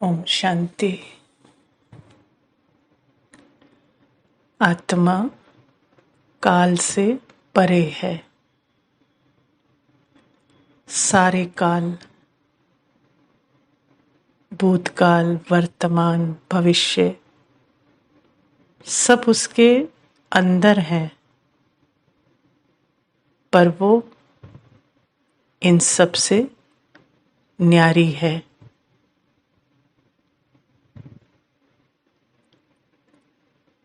ओम शांति। आत्मा काल से परे है। सारे काल, भूतकाल, वर्तमान, भविष्य सब उसके अंदर हैं, पर वो इन सब से न्यारी है।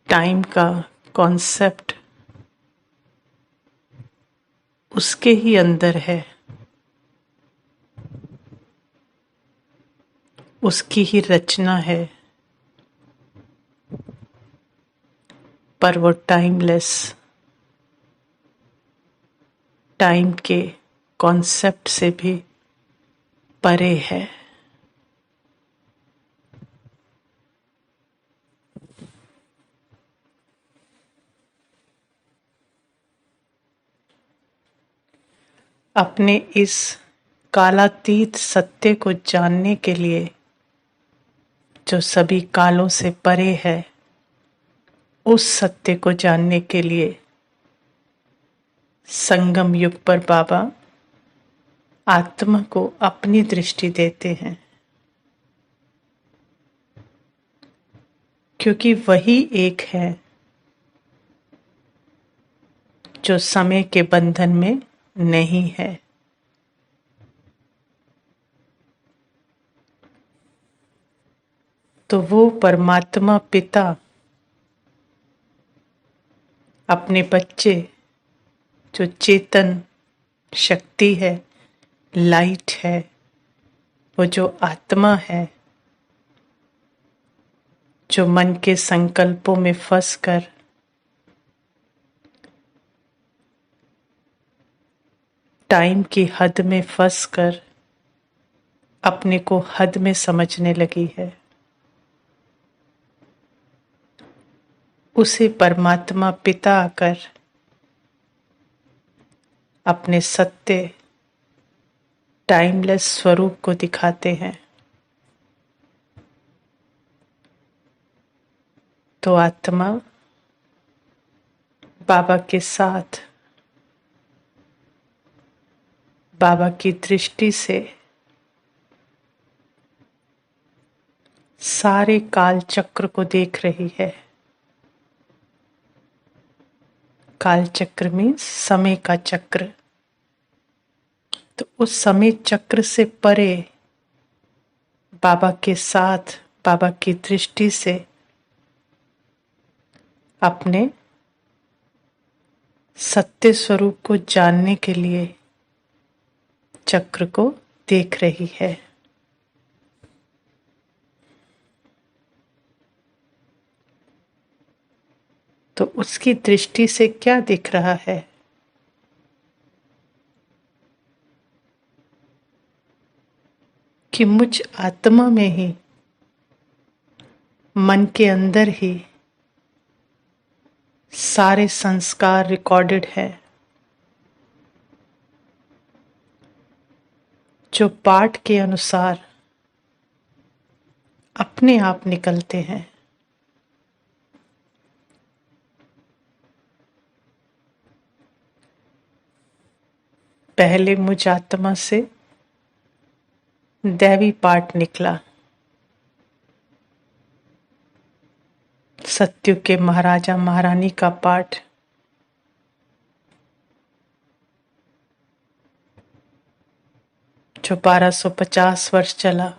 टाइम का कॉन्सेप्ट उसके ही अंदर है, उसकी ही रचना है, पर वो टाइमलेस, टाइम के कॉन्सेप्ट से भी परे है। अपने इस कालातीत सत्य को जानने के लिए, जो सभी कालों से परे है, उस सत्य को जानने के लिए संगम युग पर बाबा आत्मा को अपनी दृष्टि देते हैं, क्योंकि वही एक है जो समय के बंधन में नहीं है। तो वो परमात्मा पिता अपने बच्चे, जो चेतन शक्ति है, लाइट है, वो जो आत्मा है, जो मन के संकल्पों में फंसकर टाइम की हद में फंसकर अपने को हद में समझने लगी है, उसे परमात्मा पिता आकर अपने सत्य टाइमलेस स्वरूप को दिखाते हैं। तो आत्मा बाबा के साथ, बाबा की दृष्टि से सारे काल चक्र को देख रही है। काल चक्र में समय का चक्र। तो उस समय चक्र से परे बाबा के साथ, बाबा की दृष्टि से अपने सत्य स्वरूप को जानने के लिए चक्र को देख रही है। तो उसकी दृष्टि से क्या दिख रहा है? कि मुझ आत्मा में ही, मन के अंदर ही सारे संस्कार रिकॉर्डेड है, जो पाठ के अनुसार अपने आप निकलते हैं। पहले मुझ आत्मा से दैवी पाठ निकला, सत्युग के महाराजा महारानी का पाठ, जो 1250 वर्ष चला।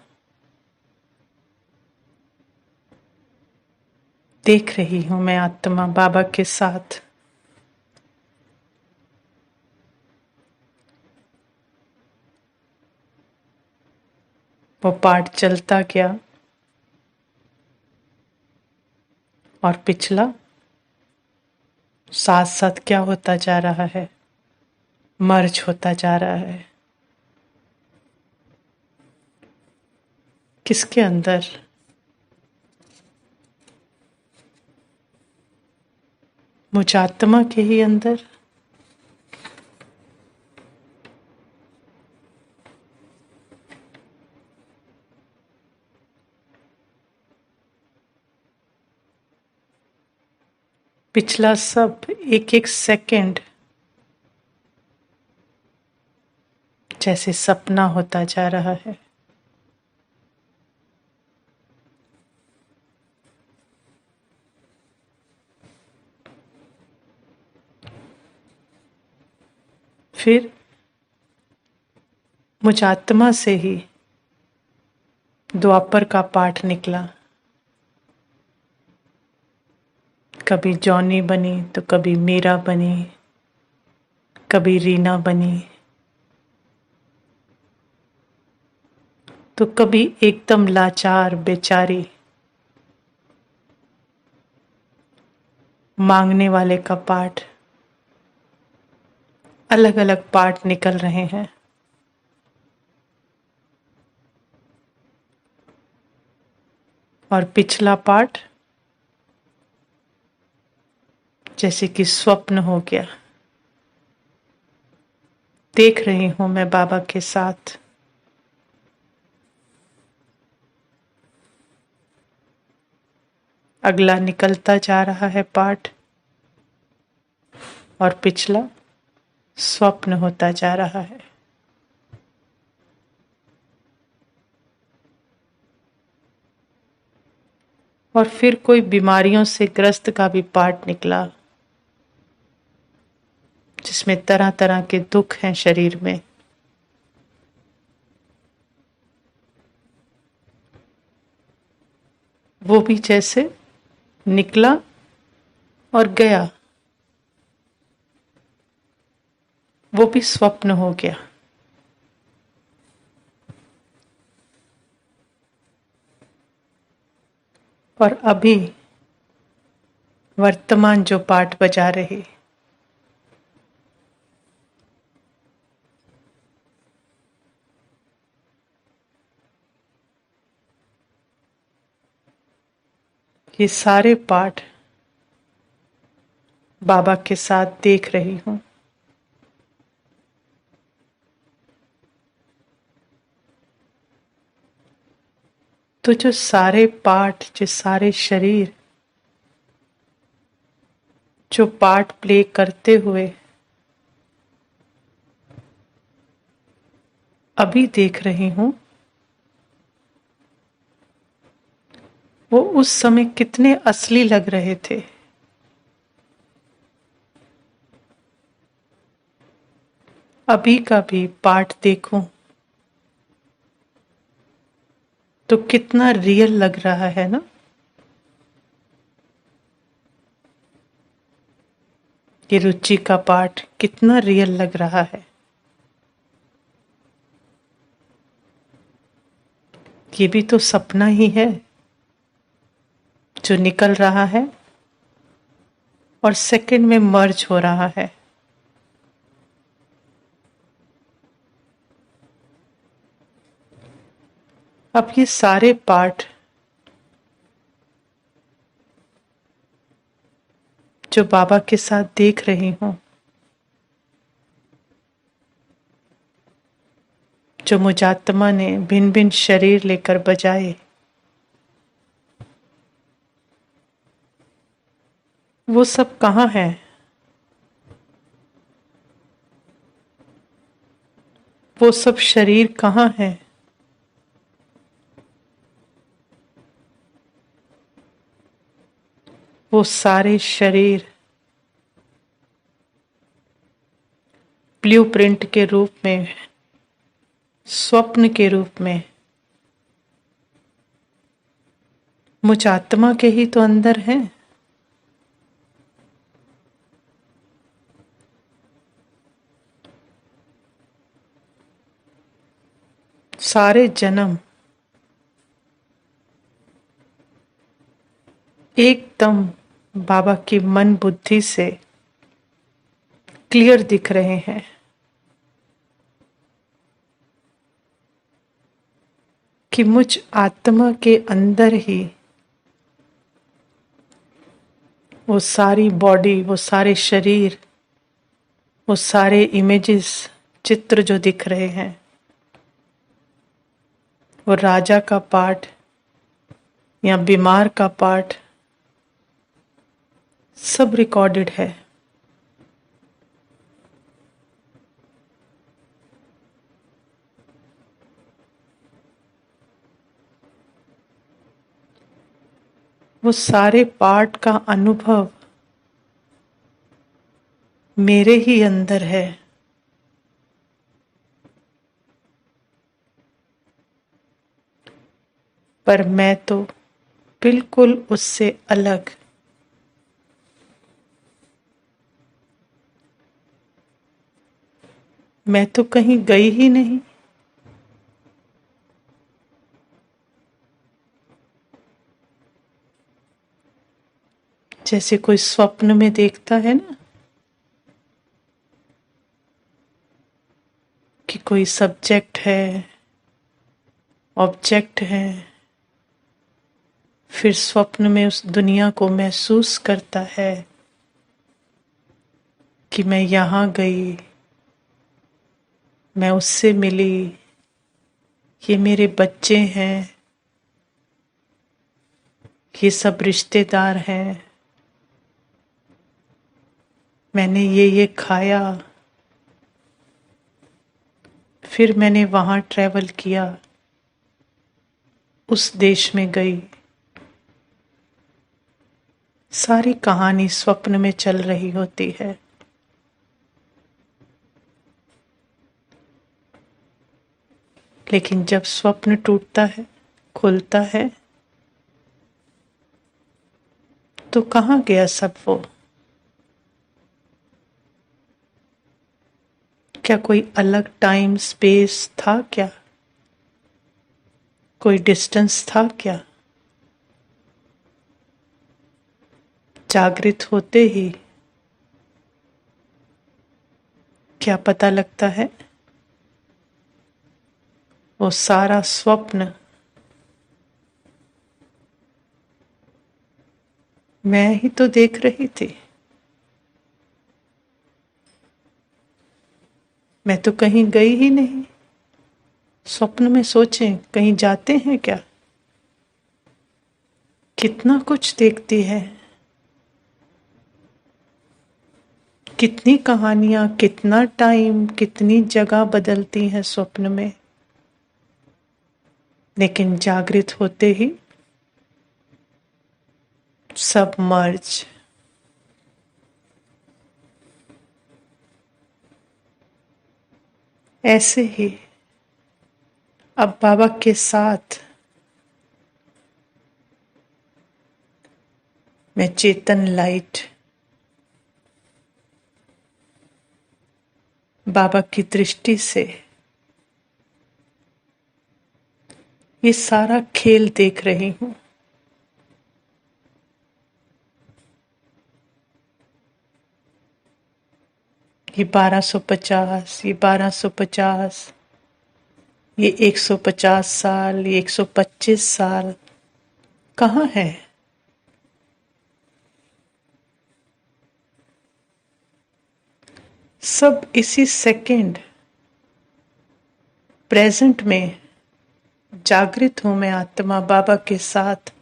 देख रही हूं मैं आत्मा बाबा के साथ वो पाठ चलता गया, और पिछला साथ साथ क्या होता जा रहा है? मर्ज होता जा रहा है। किसके अंदर? मुझ आत्मा के ही अंदर। पिछला सब एक एक सेकंड जैसे सपना होता जा रहा है। फिर मुझ आत्मा से ही द्वापर का पाठ निकला। कभी जॉनी बनी तो कभी मीरा बनी, कभी रीना बनी, तो कभी एकदम लाचार बेचारी मांगने वाले का पाठ। अलग अलग पाठ निकल रहे हैं। और पिछला पाठ जैसे कि स्वप्न हो गया। देख रही हूं मैं बाबा के साथ। अगला निकलता जा रहा है पाठ और पिछला स्वप्न होता जा रहा है। और फिर कोई बीमारियों से ग्रस्त का भी पाठ निकला, जिसमें तरह तरह के दुख हैं शरीर में। वो भी जैसे निकला और गया, वो भी स्वप्न हो गया। और अभी वर्तमान जो पाठ बजा रहे, ये सारे पाठ बाबा के साथ देख रही हूं। तो जो सारे पाठ, जो सारे शरीर जो पार्ट प्ले करते हुए अभी देख रही हूं, वो उस समय कितने असली लग रहे थे। अभी का भी पार्ट देखूं तो कितना रियल लग रहा है ना। ये रुचि का पाठ कितना रियल लग रहा है। ये भी तो सपना ही है जो निकल रहा है और सेकंड में मर्ज हो रहा है। अब ये सारे पाठ जो बाबा के साथ देख रही हूं, जो मुजात्मा ने भिन्न भिन्न शरीर लेकर बजाए, वो सब कहाँ है? वो सब शरीर कहाँ है? वो सारे शरीर ब्लूप्रिंट के रूप में, स्वप्न के रूप में मुझ आत्मा के ही तो अंदर हैं। सारे जन्म एकदम बाबा की मन बुद्धि से क्लियर दिख रहे हैं कि मुझ आत्मा के अंदर ही वो सारी बॉडी, वो सारे शरीर, वो सारे इमेजेस, चित्र जो दिख रहे हैं, वो राजा का पाठ या बीमार का पाठ, सब रिकॉर्डेड है। वो सारे पार्ट का अनुभव मेरे ही अंदर है। पर मैं तो बिल्कुल उससे अलग। मैं तो कहीं गई ही नहीं। जैसे कोई स्वप्न में देखता है ना कि कोई सब्जेक्ट है, ऑब्जेक्ट है, फिर स्वप्न में उस दुनिया को महसूस करता है कि मैं यहाँ गई, मैं उससे मिली, ये मेरे बच्चे हैं, ये सब रिश्तेदार हैं, मैंने ये खाया, फिर मैंने वहां ट्रैवल किया, उस देश में गई। सारी कहानी स्वप्न में चल रही होती है। लेकिन जब स्वप्न टूटता है, खुलता है, तो कहाँ गया सब वो? क्या कोई अलग टाइम स्पेस था क्या? कोई डिस्टेंस था क्या? जागृत होते ही क्या पता लगता है? वो सारा स्वप्न मैं ही तो देख रही थी। मैं तो कहीं गई ही नहीं। स्वप्न में सोचें, कहीं जाते हैं क्या? कितना कुछ देखती है, कितनी कहानियां, कितना टाइम, कितनी जगह बदलती हैं स्वप्न में। लेकिन जागृत होते ही सब मर्ज। ऐसे ही अब बाबा के साथ मैं चेतन लाइट, बाबा की दृष्टि से ये सारा खेल देख रही हूं। ये 1250, ये 1250, ये 150 साल, ये 125 साल कहाँ है? सब इसी सेकंड प्रेजेंट में जागृत हूं मैं आत्मा बाबा के साथ।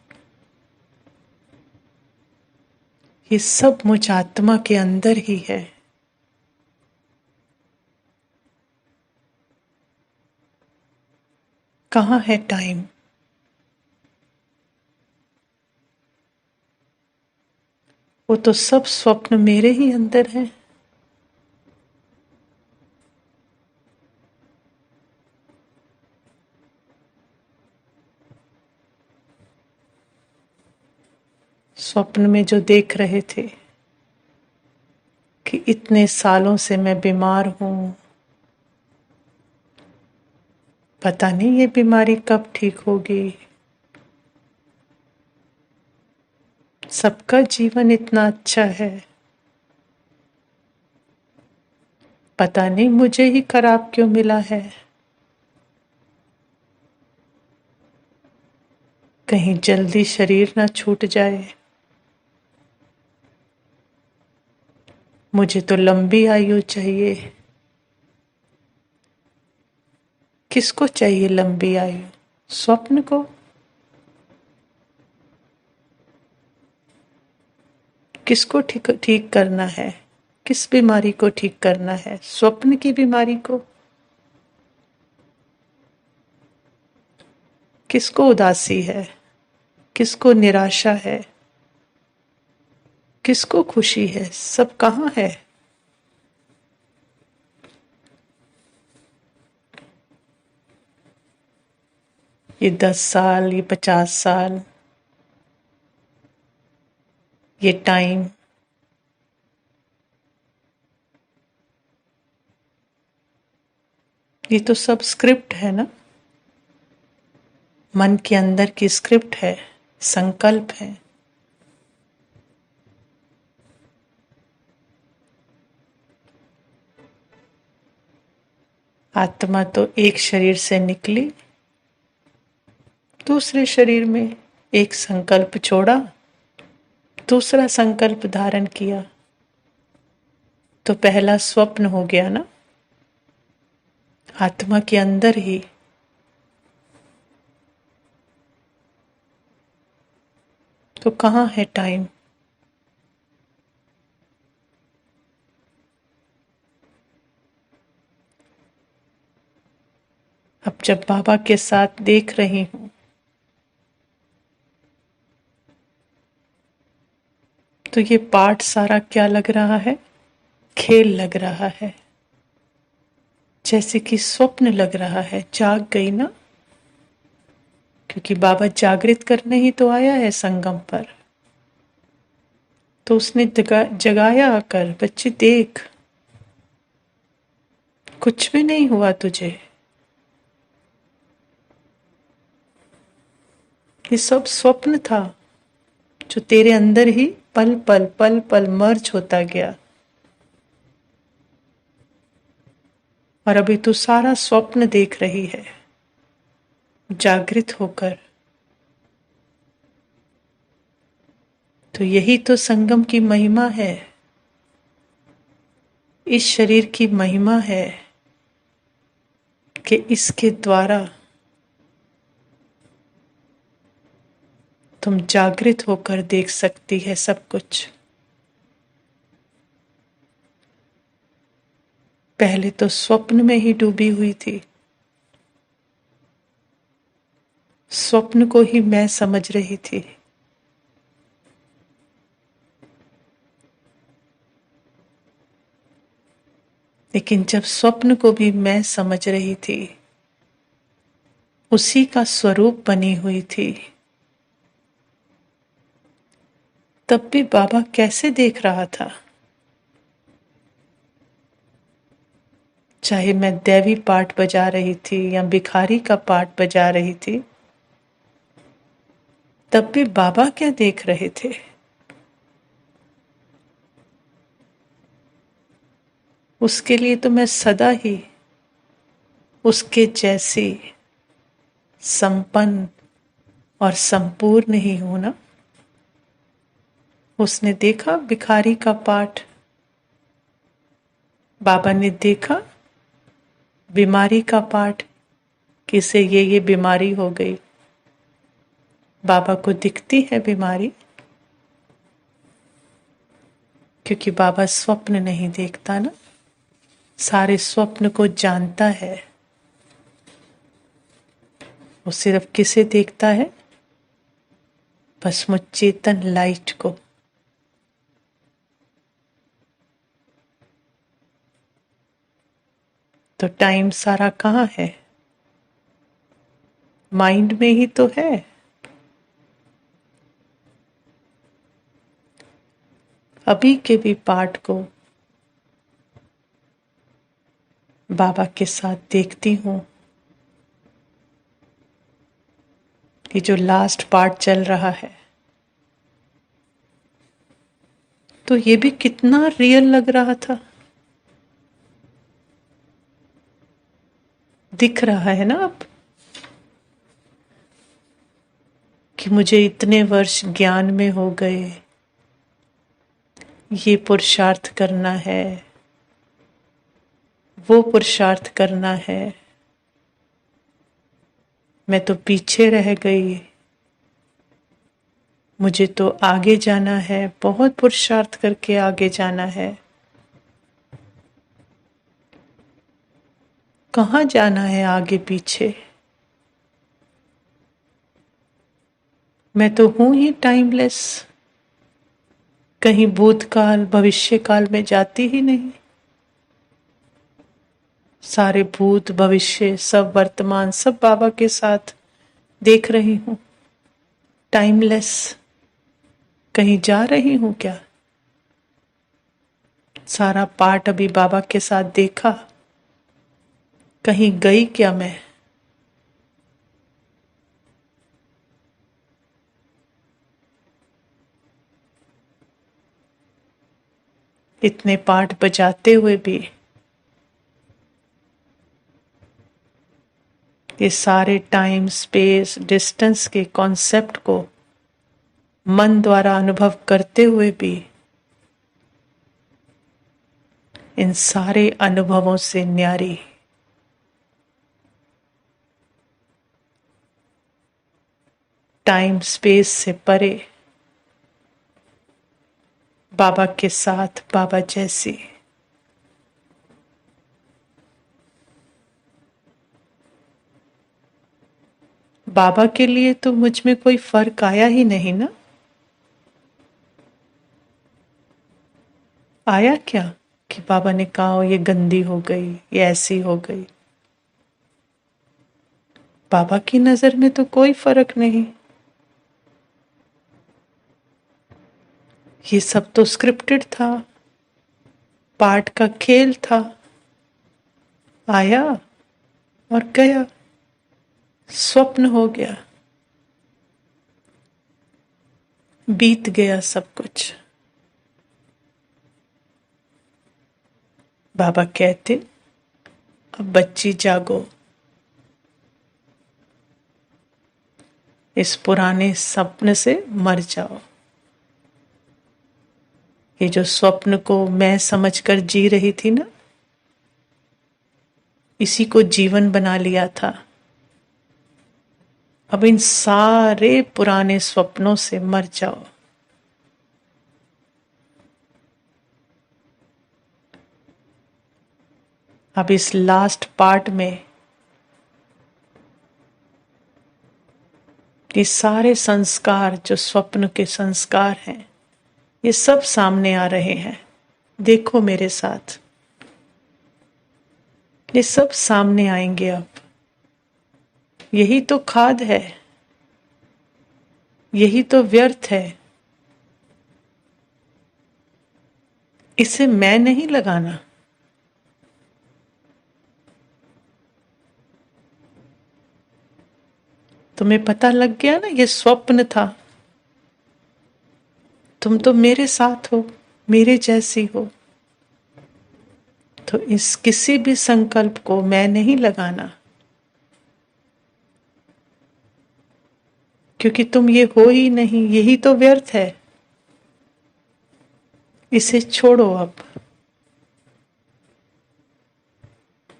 ये सब मुझ आत्मा के अंदर ही है। कहाँ है टाइम? वो तो सब स्वप्न मेरे ही अंदर है। स्वप्न में जो देख रहे थे कि इतने सालों से मैं बीमार हूं, पता नहीं ये बीमारी कब ठीक होगी। सबका जीवन इतना अच्छा है, पता नहीं मुझे ही खराब क्यों मिला है। कहीं जल्दी शरीर ना छूट जाए। मुझे तो लंबी आयु चाहिए। किसको चाहिए लंबी आयु? स्वप्न को? किसको ठीक ठीक करना है? किस बीमारी को ठीक करना है? स्वप्न की बीमारी को? किसको उदासी है? किसको निराशा है? किसको खुशी है? सब कहाँ है? ये 10 साल, ये 50 साल, ये टाइम, ये तो सब स्क्रिप्ट है ना? मन के अंदर की स्क्रिप्ट है, संकल्प है। आत्मा तो एक शरीर से निकली, दूसरे शरीर में एक संकल्प छोड़ा, दूसरा संकल्प धारण किया, तो पहला स्वप्न हो गया ना, आत्मा के अंदर ही। तो कहाँ है टाइम? अब जब बाबा के साथ देख रही हूं, तो ये पाठ सारा क्या लग रहा है? खेल लग रहा है, जैसे कि स्वप्न लग रहा है। जाग गई ना, क्योंकि बाबा जागृत करने ही तो आया है संगम पर। तो उसने जगाया आकर, बच्चे देख, कुछ भी नहीं हुआ तुझे, ये सब स्वप्न था जो तेरे अंदर ही पल पल पल पल मर्ज होता गया। और अभी तू सारा स्वप्न देख रही है जागृत होकर। तो यही तो संगम की महिमा है, इस शरीर की महिमा है कि इसके द्वारा तुम जागृत होकर देख सकती है सब कुछ। पहले तो स्वप्न में ही डूबी हुई थी, स्वप्न को ही मैं समझ रही थी। लेकिन जब स्वप्न को भी मैं समझ रही थी, उसी का स्वरूप बनी हुई थी, तब भी बाबा कैसे देख रहा था? चाहे मैं दैवी पाठ बजा रही थी या भिखारी का पाठ बजा रही थी, तब भी बाबा क्या देख रहे थे? उसके लिए तो मैं सदा ही उसके जैसी संपन्न और संपूर्ण ही हूं ना। उसने देखा भिखारी का पाठ, बाबा ने देखा बीमारी का पाठ, किसे ये बीमारी हो गई। बाबा को दिखती है बीमारी, क्योंकि बाबा स्वप्न नहीं देखता ना, सारे स्वप्न को जानता है। वो सिर्फ किसे देखता है? भस्म चेतन लाइट को। तो टाइम सारा कहाँ है? माइंड में ही तो है। अभी के भी पाठ को बाबा के साथ देखती हूँ। ये जो लास्ट पार्ट चल रहा है, तो ये भी कितना रियल लग रहा था। दिख रहा है ना अब कि मुझे इतने वर्ष ज्ञान में हो गए, ये पुरुषार्थ करना है, वो पुरुषार्थ करना है, मैं तो पीछे रह गई, मुझे तो आगे जाना है, बहुत पुरुषार्थ करके आगे जाना है। कहाँ जाना है आगे पीछे? मैं तो हूं ही टाइमलेस। कहीं भूतकाल भविष्य काल में जाती ही नहीं। सारे भूत भविष्य सब वर्तमान सब बाबा के साथ देख रही हूं। टाइमलेस। कहीं जा रही हूं क्या? सारा पार्ट अभी बाबा के साथ देखा। कहीं गई क्या मैं? इतने पार्ट बजाते हुए भी ये सारे टाइम स्पेस डिस्टेंस के कॉन्सेप्ट को मन द्वारा अनुभव करते हुए भी इन सारे अनुभवों से न्यारी टाइम स्पेस से परे बाबा के साथ बाबा जैसी। बाबा के लिए तो मुझ में कोई फर्क आया ही नहीं ना। आया क्या कि बाबा ने कहा ये गंदी हो गई, ये ऐसी हो गई। बाबा की नजर में तो कोई फर्क नहीं। ये सब तो स्क्रिप्टेड था, पार्ट का खेल था। आया और गया, स्वप्न हो गया, बीत गया सब कुछ। बाबा कहते अब बच्ची जागो, इस पुराने सपने से मर जाओ। ये जो स्वप्न को मैं समझकर जी रही थी ना, इसी को जीवन बना लिया था। अब इन सारे पुराने स्वप्नों से मर जाओ। अब इस लास्ट पार्ट में ये सारे संस्कार जो स्वप्न के संस्कार हैं, ये सब सामने आ रहे हैं। देखो मेरे साथ, ये सब सामने आएंगे अब। यही तो खाद है, यही तो व्यर्थ है। इसे मैं नहीं लगाना। तुम्हें पता लग गया ना, ये स्वप्न था। तुम तो मेरे साथ हो, मेरे जैसी हो। तो इस किसी भी संकल्प को मैं नहीं लगाना, क्योंकि तुम ये हो ही नहीं। यही तो व्यर्थ है। इसे छोड़ो अब,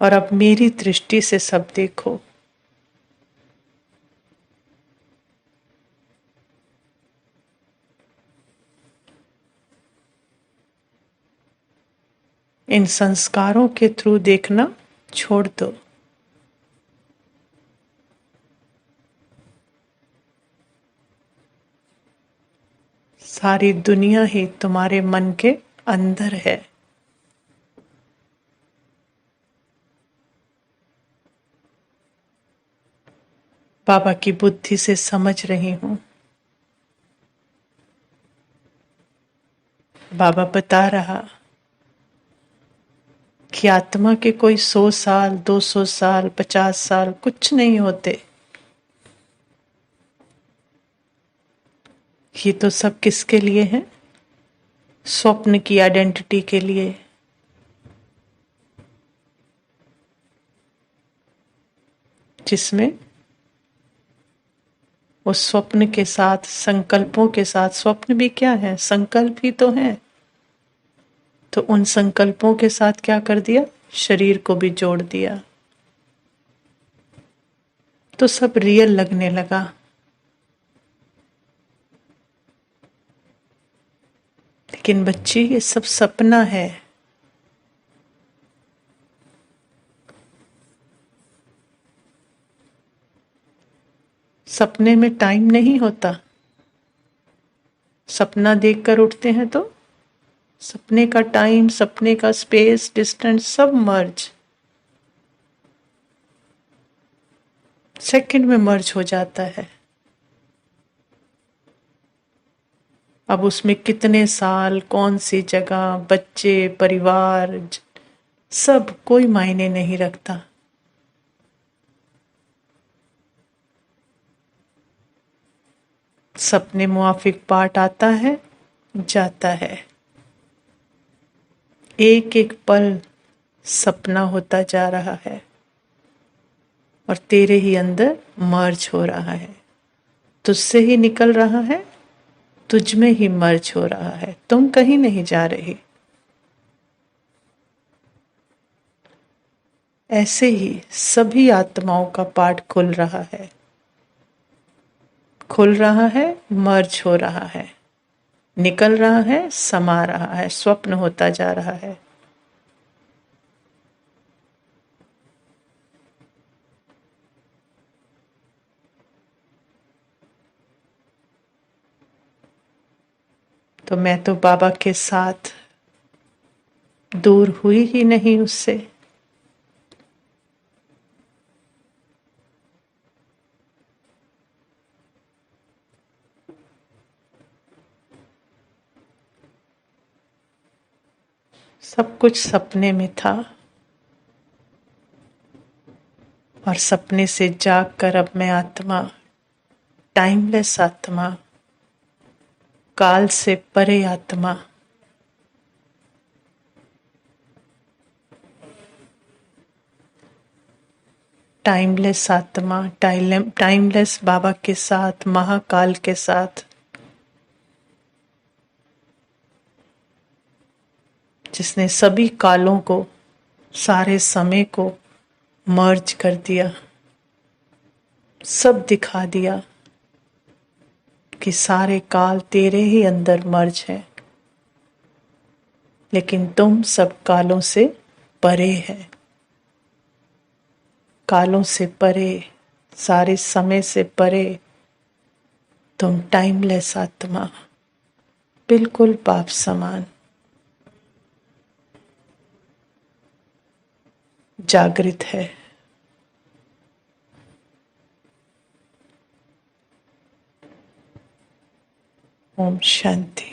और अब मेरी दृष्टि से सब देखो। इन संस्कारों के थ्रू देखना छोड़ दो। सारी दुनिया ही तुम्हारे मन के अंदर है। बाबा की बुद्धि से समझ रही हूं। बाबा बता रहा कि आत्मा के कोई 100 साल 200 साल 50 साल कुछ नहीं होते। ये तो सब किसके लिए है? स्वप्न की आइडेंटिटी के लिए। जिसमें उस स्वप्न के साथ संकल्पों के साथ, स्वप्न भी क्या है? संकल्प ही तो है। तो उन संकल्पों के साथ क्या कर दिया? शरीर को भी जोड़ दिया। तो सब रियल लगने लगा। लेकिन बच्चे ये सब सपना है। सपने में टाइम नहीं होता। सपना देखकर उठते हैं तो सपने का टाइम, सपने का स्पेस, डिस्टेंस सब मर्ज, सेकंड में मर्ज हो जाता है। अब उसमें कितने साल, कौन सी जगह, बच्चे, परिवार, सब कोई मायने नहीं रखता। सपने मुआफिक पार्ट आता है, जाता है। एक एक पल सपना होता जा रहा है और तेरे ही अंदर मर्ज हो रहा है। तुझसे ही निकल रहा है, तुझ में ही मर्ज हो रहा है। तुम कहीं नहीं जा रहे। ऐसे ही सभी आत्माओं का पाठ खुल रहा है, खुल रहा है, मर्ज हो रहा है, निकल रहा है, समा रहा है, स्वप्न होता जा रहा है। तो मैं तो बाबा के साथ दूर हुई ही नहीं उससे। सब कुछ सपने में था और सपने से जागकर अब मैं आत्मा, टाइमलेस आत्मा, काल से परे आत्मा, टाइमलेस आत्मा, टाइमलेस बाबा के साथ, महाकाल के साथ, जिसने सभी कालों को, सारे समय को मर्ज कर दिया, सब दिखा दिया कि सारे काल तेरे ही अंदर मर्ज है। लेकिन तुम सब कालों से परे है, कालों से परे, सारे समय से परे। तुम टाइमलेस आत्मा, बिल्कुल बाप समान, जागृत है। ओम शांति।